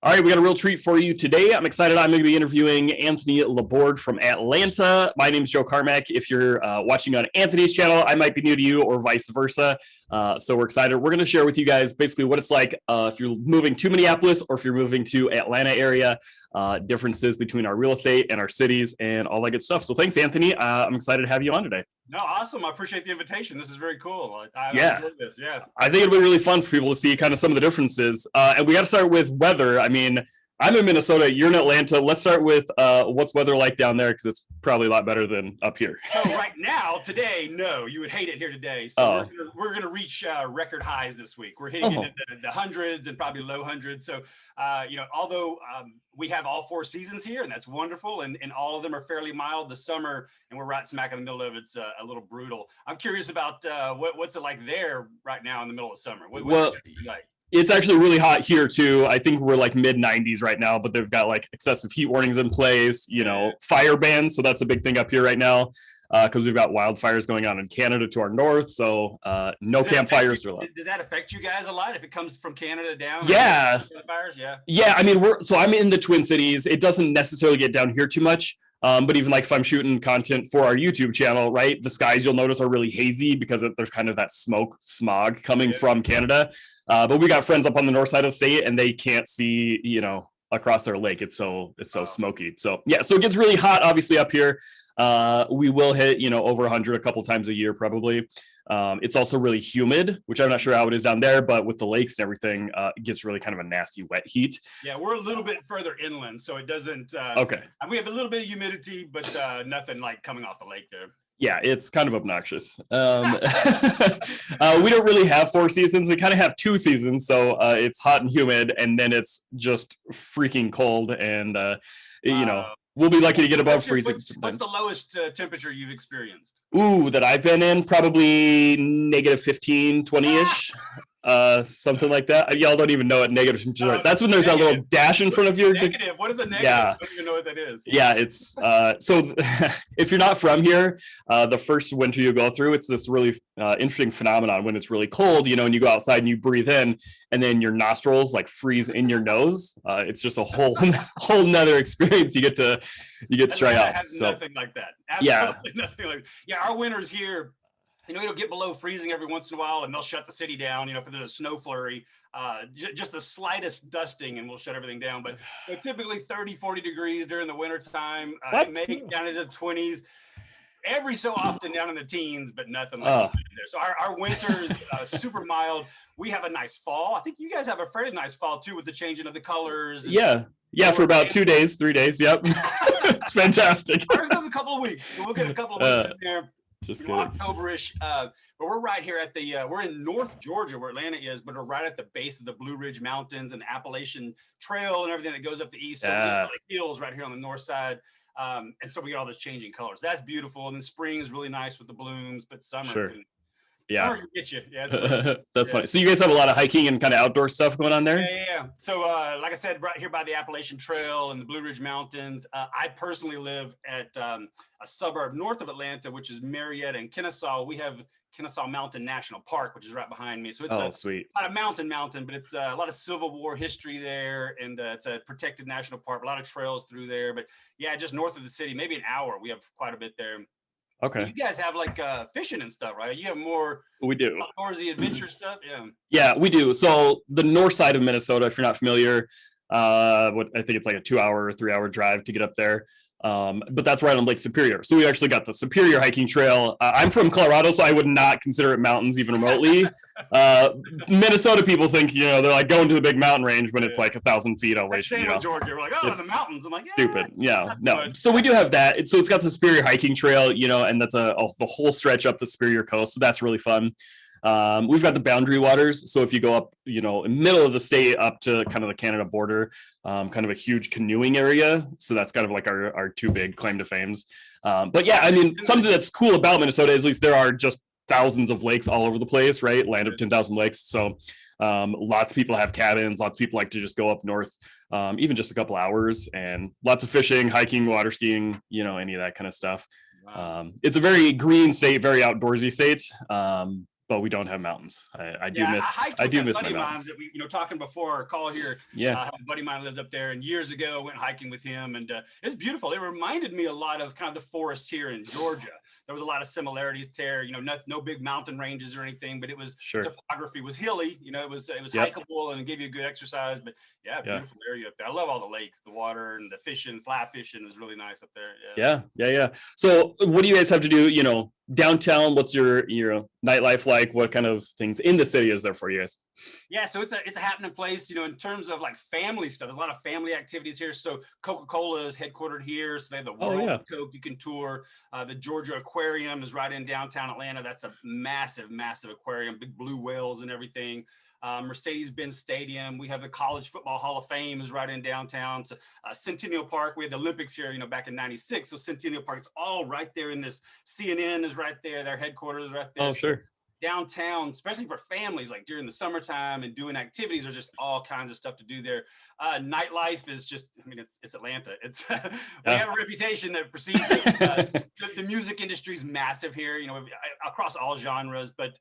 All right, we got a real treat for you today. I'm excited. I'm going to be interviewing Anthony LaBorde from Atlanta. My name is Joe Carmack. If you're watching on Anthony's channel, I might be new to you or vice versa. So we're excited. We're going to share with you guys basically what it's like if you're moving to Minneapolis or if you're moving to Atlanta area, differences between our real estate and our cities and all that good stuff. So thanks, Anthony. I'm excited to have you on today. No, awesome. I appreciate the invitation. This is very cool. I enjoyed this. Yeah. I think it'll be really fun for people to see kind of some of the differences. And we got to start with weather. I mean, I'm in Minnesota. You're in Atlanta. Let's start with what's weather like down there, because it's probably a lot better than up here. So right now, today, no, you would hate it here today. So we're gonna reach record highs this week. We're hitting into the hundreds and probably low hundreds. So although we have all four seasons here, and that's wonderful, and all of them are fairly mild. The summer, and we're right smack in the middle of it, it's a little brutal. I'm curious about what's it like there right now in the middle of summer. What's it like? It's actually really hot here too. I think we're like mid 90s right now, but they've got like excessive heat warnings in place, fire bans. So that's a big thing up here right now because we've got wildfires going on in Canada to our north. So no campfires are allowed. Does that affect you guys a lot if it comes from Canada down? Yeah. Fires? Yeah. I mean, I'm in the Twin Cities. It doesn't necessarily get down here too much. But even like if I'm shooting content for our YouTube channel, right, the skies you'll notice are really hazy because there's kind of that smog coming from Canada. But we got friends up on the north side of the state and they can't see, across their lake. It's so smoky. So yeah, so it gets really hot, obviously up here. We will hit, over 100 a couple times a year, probably. It's also really humid, which I'm not sure how it is down there, but with the lakes and everything, it gets really kind of a nasty wet heat. Yeah, we're a little bit further inland, so it doesn't. Okay. We have a little bit of humidity, but nothing like coming off the lake there. Yeah, it's kind of obnoxious. We don't really have four seasons. We kind of have two seasons. So it's hot and humid, and then it's just freaking cold. And, we'll be lucky to get above freezing. What's the lowest temperature you've experienced? Ooh, that I've been in? Probably negative 15, 20-ish. Something like that. Y'all don't even know what negative temperature is. That's when there's negative. That little dash in front of you. Negative. What is a negative? Yeah. I don't even know what that is. Yeah, it's so if you're not from here, the first winter you go through, it's this really interesting phenomenon when it's really cold, and you go outside and you breathe in and then your nostrils like freeze in your nose. It's just a whole nother experience you get to try out. Nothing like that. Absolutely nothing like that. Yeah, our winters here, it'll get below freezing every once in a while and they'll shut the city down, if there's a snow flurry, just the slightest dusting and we'll shut everything down. But typically 30, 40 degrees during the winter time, it may get down into the 20s, every so often down in the teens, but nothing like that there. So our winter is super mild. We have a nice fall. I think you guys have a fairly nice fall too with the changing of the colors. Yeah, for about 2 days, 3 days. Yep. It's fantastic. Ours goes a couple of weeks. So we'll get a couple of weeks in there. Just kidding. October-ish, but we're right here at the we're in North Georgia where Atlanta is, but we're right at the base of the Blue Ridge Mountains and the Appalachian Trail and everything that goes up the east. So we have like hills right here on the north side, and so we get all this changing colors. That's beautiful. And then spring is really nice with the blooms, but summer summer can get you. Yeah, that's funny. So you guys have a lot of hiking and kind of outdoor stuff going on there? Yeah. So like I said, right here by the Appalachian Trail and the Blue Ridge Mountains, I personally live at a suburb north of Atlanta, which is Marietta and Kennesaw. We have Kennesaw Mountain National Park, which is right behind me. So it's sweet. Not a mountain, but it's a lot of Civil War history there, and it's a protected national park. A lot of trails through there, but yeah, just north of the city, maybe an hour. We have quite a bit there. Okay. You guys have like fishing and stuff, right? You have more outdoorsy adventure stuff. Yeah, we do. So the north side of Minnesota, if you're not familiar, I think it's like a 2 hour, 3 hour drive to get up there. But that's right on Lake Superior. So we actually got the Superior hiking trail. I'm from Colorado, so I would not consider it mountains even remotely. Minnesota people think, they're like going to the big mountain range when it's like 1,000 feet elevation. Same with Georgia. We're like, in the mountains. I'm like, stupid. Yeah, no. So we do have that. So it's got the Superior hiking trail, and that's the whole stretch up the Superior coast. So that's really fun. We've got the boundary waters. So if you go up, in the middle of the state up to kind of the Canada border, kind of a huge canoeing area. So that's kind of like our two big claim to fames. But yeah, I mean, something that's cool about Minnesota is at least there are just thousands of lakes all over the place, right? Land of 10,000 lakes. So lots of people have cabins. Lots of people like to just go up north, even just a couple hours, and lots of fishing, hiking, water skiing, any of that kind of stuff. Wow. It's a very green state, very outdoorsy state. but we don't have mountains. I do Yeah, miss hiked I with do a miss my buddy of mine mountains. that we, talking before our call here. Yeah. I have a buddy of mine lived up there, and years ago went hiking with him, and it's beautiful. It reminded me a lot of kind of the forest here in Georgia. There was a lot of similarities there. No big mountain ranges or anything, but it was Sure. topography was hilly. It was Yep. hikeable and it gave you a good exercise. But yeah, Yeah. beautiful area up there. I love all the lakes, the water, and the fishing. Fly fishing is really nice up there. Yeah. So what do you guys have to do, downtown? What's your nightlife like? What kind of things in the city is there for you guys? Yeah, so it's a happening place, in terms of like family stuff. There's a lot of family activities here. So Coca-Cola is headquartered here. So they have the World of Coke you can tour. The Georgia Aquarium is right in downtown Atlanta. That's a massive, massive aquarium, big blue whales and everything. Mercedes-Benz Stadium. We have the College Football Hall of Fame is right in downtown. So, Centennial Park. We had the Olympics here, back in '96. So Centennial Park, it's all right there in this. CNN is right there. Their headquarters is right there. Oh, sure. Downtown, especially for families, like during the summertime and doing activities, there's just all kinds of stuff to do there. Nightlife is just, it's Atlanta. It's we have a reputation that precedes it. The music industry is massive here, across all genres, but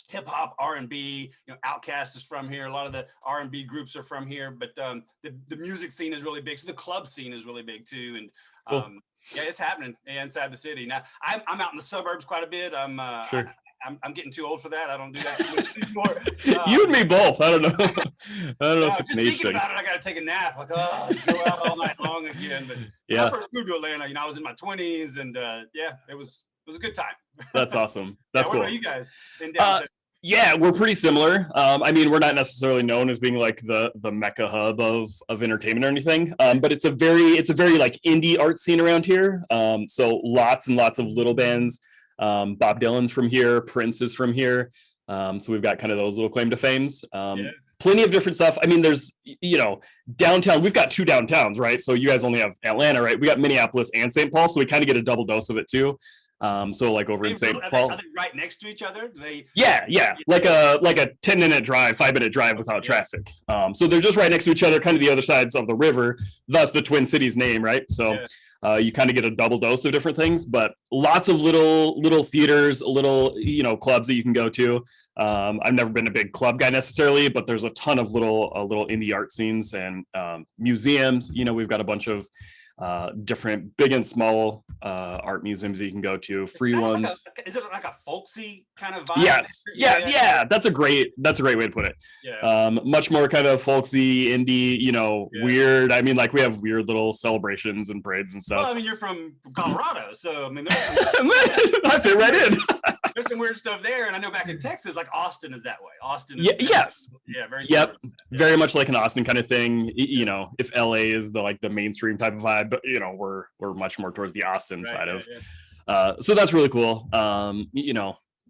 hip hop, R&B, Outkast is from here. A lot of the R&B groups are from here, but the music scene is really big. So the club scene is really big too. And cool. yeah, it's happening inside the city. Now I'm out in the suburbs quite a bit. Sure. I'm getting too old for that. I don't do that too much anymore. You and me both. I don't know. I don't know if it's just an age thinking thing. about it, I got to take a nap. Like, go out all night long again. But when I first moved to Atlanta, I was in my 20s, and it was a good time. That's awesome. That's cool. What about you guys? In downtown? Yeah, we're pretty similar. We're not necessarily known as being like the mecca hub of entertainment or anything. But it's a very like indie art scene around here. So lots and lots of little bands. Bob Dylan's from here, Prince is from here. So we've got kind of those little claim to fames. Plenty of different stuff. There's, downtown, we've got two downtowns, right? So you guys only have Atlanta, right? We got Minneapolis and St. Paul. So we kind of get a double dose of it too. So like over in St. Paul. Are they right next to each other? Yeah. Like a 10-minute drive, 5-minute drive without traffic. So they're just right next to each other, kind of the other sides of the river, thus the Twin Cities name, right? So you kind of get a double dose of different things, but lots of little theaters, little, clubs that you can go to. I've never been a big club guy necessarily, but there's a ton of little indie art scenes and museums. We've got a bunch of different big and small art museums that you can go to, free ones. Is it like a folksy kind of vibe? Yes. Yeah. That's a great way to put it. Much more kind of folksy, indie, weird. Like we have weird little celebrations and parades and stuff. Well, you're from Colorado, so I fit right in. There's some weird stuff there, and I know back in Texas, like Austin is that way. Austin is very similar. Very much like an Austin kind of thing. If LA is the mainstream type of vibe, but we're much more towards the Austin side of. So that's really cool. Plenty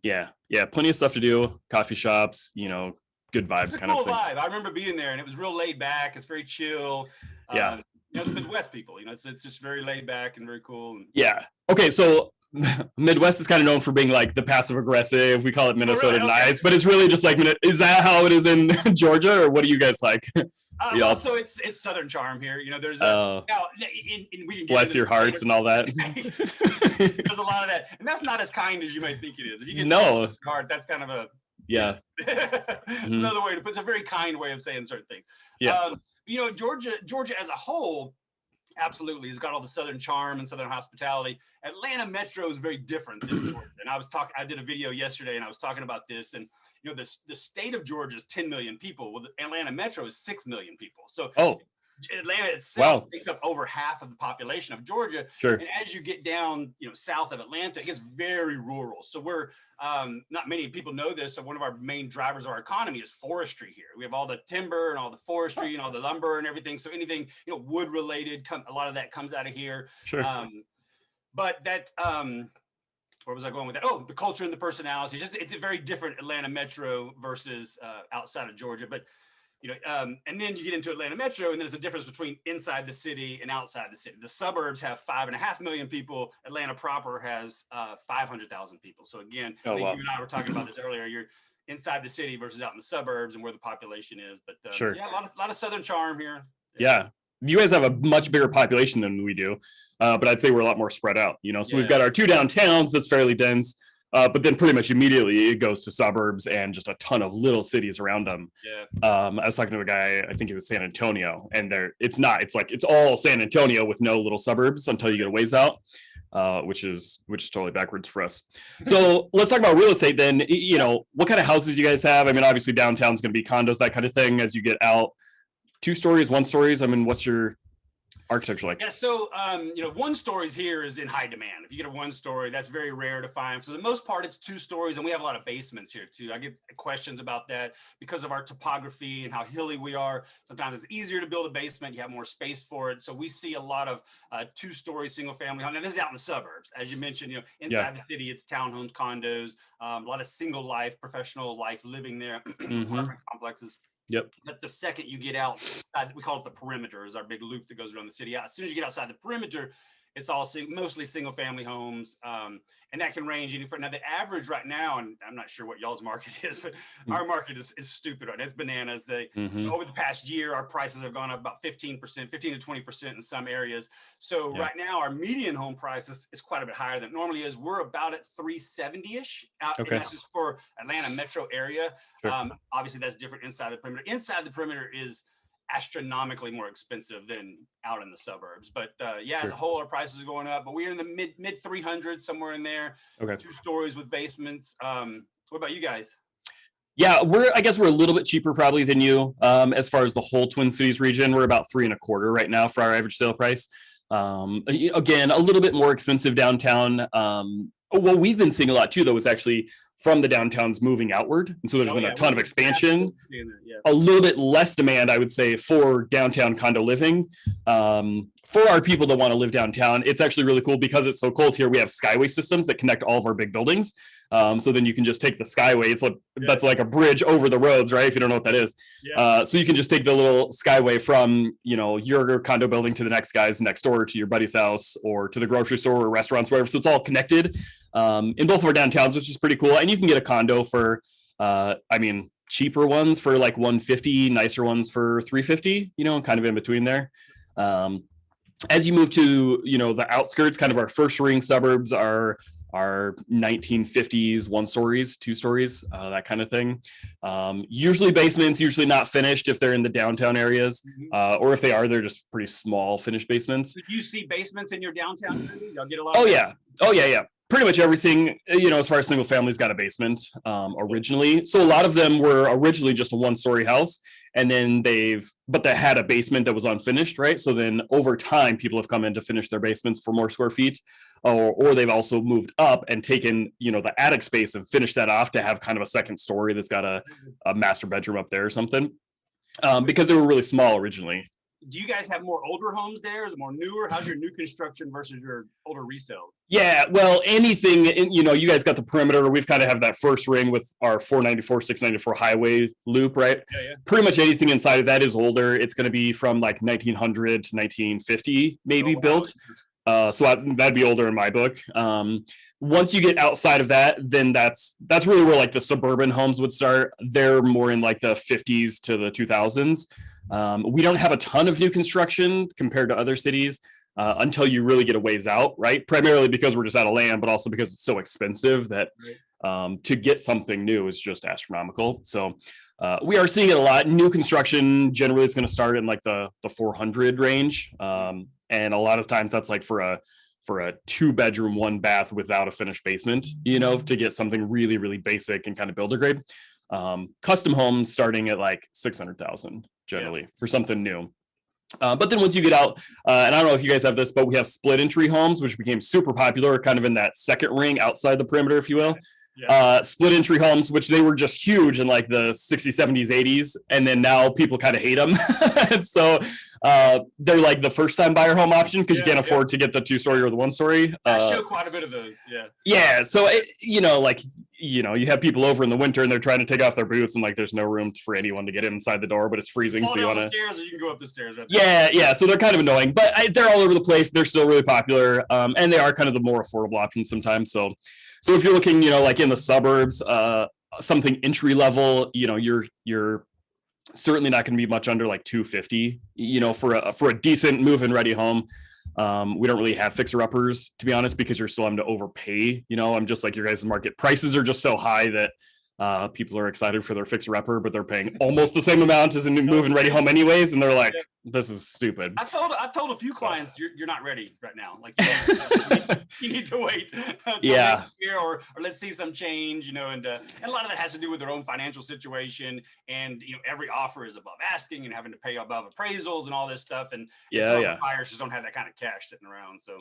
of stuff to do. Coffee shops, good vibes, it's a kind cool of thing. Vibe. I remember being there, and it was real laid back. It's very chill. It's Midwest people. It's just very laid back and very cool. Yeah. Okay, so Midwest is kind of known for being like the passive aggressive. We call it Minnesota nice, but it's really just like, is that how it is in Georgia, or what do you guys like? Also, it's Southern charm here. There's we can bless your hearts and all that. There's a lot of that, and that's not as kind as you might think it is. If you get your heart, that's kind of a it's another way to put. It's a very kind way of saying certain things. Georgia as a whole. Absolutely, has got all the Southern charm and Southern hospitality. Atlanta Metro is very different than Georgia. And I did a video yesterday, and I was talking about this. And the state of Georgia is 10 million people. Well, the Atlanta Metro is 6 million people. So Atlanta itself makes up over half of the population of Georgia. Sure. And as you get down, south of Atlanta, it gets very rural. So we're not many people know this. So one of our main drivers of our economy is forestry here. We have all the timber and all the forestry and all the lumber and everything. So anything wood related, a lot of that comes out of here. Sure. But that where was I going with that? Oh, the culture and the personality. It's a very different Atlanta Metro versus outside of Georgia. But and then you get into Atlanta Metro, and then there's a difference between inside the city and outside the city. The suburbs have 5.5 million people. Atlanta proper has 500,000 people. So again, I think you and I were talking about this earlier. You're inside the city versus out in the suburbs and where the population is. But a lot of Southern charm here. Yeah. You guys have a much bigger population than we do, but I'd say we're a lot more spread out. So we've got our two downtowns that's fairly dense. but then pretty much immediately it goes to suburbs and just a ton of little cities around them. Yeah. I was talking to a guy, I think it was San Antonio, and it's all San Antonio with no little suburbs until you get a ways out, which is totally backwards for us. So let's talk about real estate then. What kind of houses do you guys have? I mean, obviously downtown's going to be condos, that kind of thing. As you get out, 2 stories, 1 stories. I mean, what's your architecture like? Yeah, so 1 stories here is in high demand. If you get a 1 story, that's very rare to find. For the most part, it's 2 stories, and we have a lot of basements here too. I get questions about that because of our topography and how hilly we are. Sometimes it's easier to build a basement. You have more space for it. So we see a lot of 2-story single family home. Now this is out in the suburbs, as you mentioned. Inside the city, it's townhomes, condos, a lot of single life, professional life living there, apartment complexes. Yep. But the second you get out, we call it the perimeter, is our big loop that goes around the city. As soon as you get outside the perimeter, it's all mostly single family homes. And that can range now the average right now, and I'm not sure what y'all's market is, but our market is stupid right now. It's bananas. Over the past year, our prices have gone up about 15%, 15 to 20% in some areas. So right now our median home price is quite a bit higher than it normally is. We're about at 370-ish out. Okay. And that's just for Atlanta metro area. Sure. Obviously that's different inside the perimeter. Inside the perimeter is astronomically more expensive than out in the suburbs, but as a whole, our prices are going up. But we're in the mid 300s, somewhere in there. Okay. 2 stories with basements. What about you guys? Yeah, I guess we're a little bit cheaper probably than you. As far as the whole Twin Cities region, we're about 3.25 right now for our average sale price. Again, a little bit more expensive downtown. What we've been seeing a lot too, though, is actually from the downtowns moving outward. And so there's been a ton of expansion, a little bit less demand, I would say, for downtown condo living. For our people that want to live downtown, it's actually really cool because it's so cold here. We have skyway systems that connect all of our big buildings. So then you can just take the skyway. That's like a bridge over the roads, right? If you don't know what that is. Yeah. So you can just take the little skyway from, your condo building to the next guy's next door, to your buddy's house, or to the grocery store or restaurants, wherever. So it's all connected in both of our downtowns, which is pretty cool. And you can get a condo for, cheaper ones for like $150, nicer ones for $350, kind of in between there. As you move to, the outskirts, kind of our first ring suburbs are 1950s 1 stories, 2 stories, that kind of thing. Usually basements, usually not finished if they're in the downtown areas, or if they are, they're just pretty small finished basements. Do you see basements in your downtown area? Y'all get a lot. Oh yeah. Pretty much everything, as far as single families, got a basement originally. So a lot of them were originally just a 1-story house, and then they had a basement that was unfinished, right? So then over time, people have come in to finish their basements for more square feet, or they've also moved up and taken, the attic space and finished that off to have kind of a 2nd story that's got a master bedroom up there or something, because they were really small originally. Do you guys have more older homes there? Is it more newer? How's your new construction versus your older resale? Yeah, well, anything, you guys got the perimeter. We've kind of have that first ring with our 494, 694 highway loop, right? Yeah. Pretty much anything inside of that is older. It's going to be from like 1900 to 1950, maybe built. So that'd be older in my book. Once you get outside of that, then that's really where like the suburban homes would start. They're more in like the 50s to the 2000s. We don't have a ton of new construction compared to other cities until you really get a ways out, right? Primarily because we're just out of land, but also because it's so expensive that to get something new is just astronomical. So we are seeing it a lot. New construction generally is going to start in like the 400 range. And a lot of times that's like for a 2-bedroom, 1-bath without a finished basement, to get something really, really basic and kind of builder grade. Custom homes starting at like 600,000 generally for something new. But then once you get out, and I don't know if you guys have this, but we have split entry homes, which became super popular kind of in that 2nd ring outside the perimeter, if you will. Split entry homes, which they were just huge in like the 60s, 70s, 80s. And then now people kind of hate them. And so they're like the first time buyer home option because you can't afford to get the 2-story or the 1-story. I show quite a bit of those. Yeah. So, you have people over in the winter and they're trying to take off their boots and like there's no room for anyone to get inside the door, but it's freezing. So you want to stairs, or you can go up the stairs. Right there. Yeah. So they're kind of annoying, but they're all over the place. They're still really popular. And they are kind of the more affordable options sometimes. So if you're looking, like in the suburbs, something entry level, you're certainly not going to be much under like 250, for a decent move-in ready home. We don't really have fixer-uppers, to be honest, because you're still having to overpay. I'm just like your guys' market. Prices are just so high that people are excited for their fixer-upper, but they're paying almost the same amount as a new move and ready home anyways, and they're like, this is stupid. I've told a few clients you're not ready right now. Like you need to wait. Yeah. Year or let's see some change, and a lot of that has to do with their own financial situation, and every offer is above asking and having to pay above appraisals and all this stuff, and buyers just don't have that kind of cash sitting around. So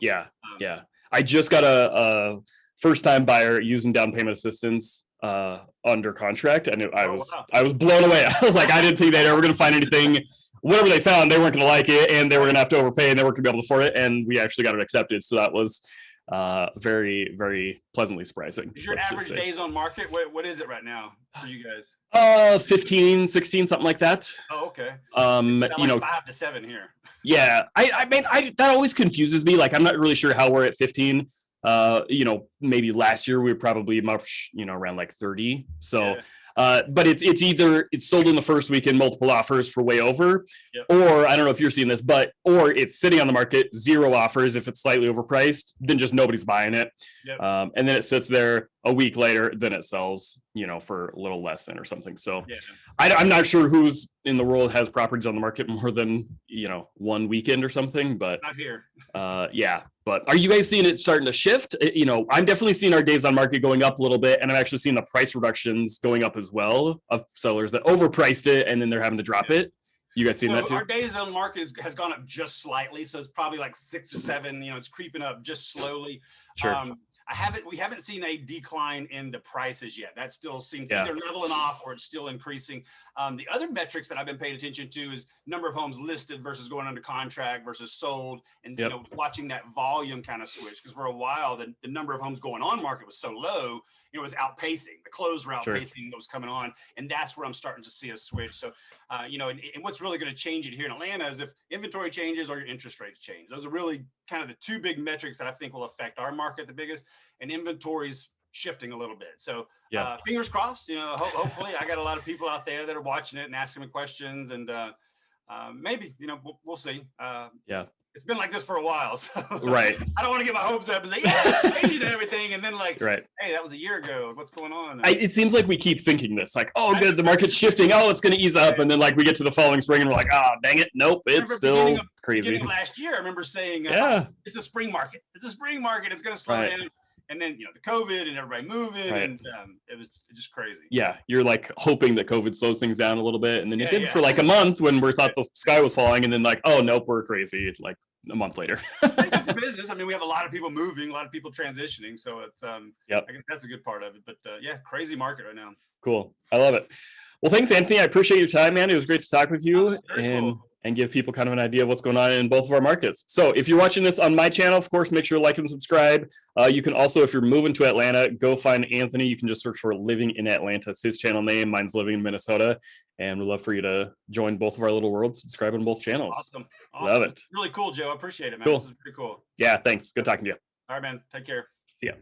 I just got a first-time buyer using down payment assistance under contract, and I was blown away. I was like, I didn't think they'd ever going to find anything. Whatever they found, they weren't going to like it, and they were going to have to overpay, and they weren't going to be able to afford it. And we actually got it accepted, so that was very, very pleasantly surprising. Your average days on market, what is it right now for you guys? 15, 16, something like that. Oh, okay. 5 to 7 here. Yeah, I mean, that always confuses me. Like, I'm not really sure how we're at 15. Maybe last year we were probably much, around like 30. So, but it's either it's sold in the first weekend, multiple offers for way over, or I don't know if you're seeing this, or it's sitting on the market, 0 offers. If it's slightly overpriced, then just nobody's buying it. And then it sits there a week later, then it sells, for a little less than or something. So I'm not sure who's in the world has properties on the market more than, 1 weekend or something, but not here. But are you guys seeing it starting to shift? I'm definitely seeing our days on market going up a little bit, and I'm actually seeing the price reductions going up as well of sellers that overpriced it and then they're having to drop it. You guys seen that too? Our days on market has gone up just slightly, so it's probably like 6 or 7. It's creeping up just slowly. Sure. We haven't seen a decline in the prices yet. That still seems either leveling off or it's still increasing. The other metrics that I've been paying attention to is number of homes listed versus going under contract versus sold, and watching that volume kind of switch, because for a while the number of homes going on market was so low, it was outpacing. The close were outpacing what was coming on, and that's where I'm starting to see a switch. So, and what's really going to change it here in Atlanta is if inventory changes or your interest rates change. Those are really kind of the 2 big metrics that I think will affect our market the biggest, and inventory's shifting a little bit. So fingers crossed, hopefully I got a lot of people out there that are watching it and asking me questions, and maybe, we'll see. It's been like this for a while, so I don't want to get my hopes up and say, it's changing and everything, and then hey, that was a year ago. What's going on? It seems like we keep thinking this, like, oh, good, the market's shifting. Oh, it's going to ease up, and then we get to the following spring, and we're like, oh, dang it, nope, it's still crazy. Last year, I remember saying, it's the spring market. It's a spring market. It's going to slow down. And then, the COVID and everybody moving, and it was just crazy. Yeah, you're like hoping that COVID slows things down a little bit, and then it did for like a month when we thought the sky was falling, and then like, oh nope, we're crazy. It's like a month later. Business. I mean, we have a lot of people moving, a lot of people transitioning, so it's I guess that's a good part of it. But crazy market right now. Cool, I love it. Well, thanks, Anthony. I appreciate your time, man. It was great to talk with you, and give people kind of an idea of what's going on in both of our markets. So if you're watching this on my channel, of course, make sure to like and subscribe. You can also, if you're moving to Atlanta, go find Anthony. You can just search for Living in Atlanta. It's his channel name. Mine's Living in Minnesota. And we'd love for you to join both of our little worlds, subscribe on both channels. Awesome. Love it. Really cool, Joe. I appreciate it, man. Cool. This is pretty cool. Yeah, thanks. Good talking to you. All right, man. Take care. See ya.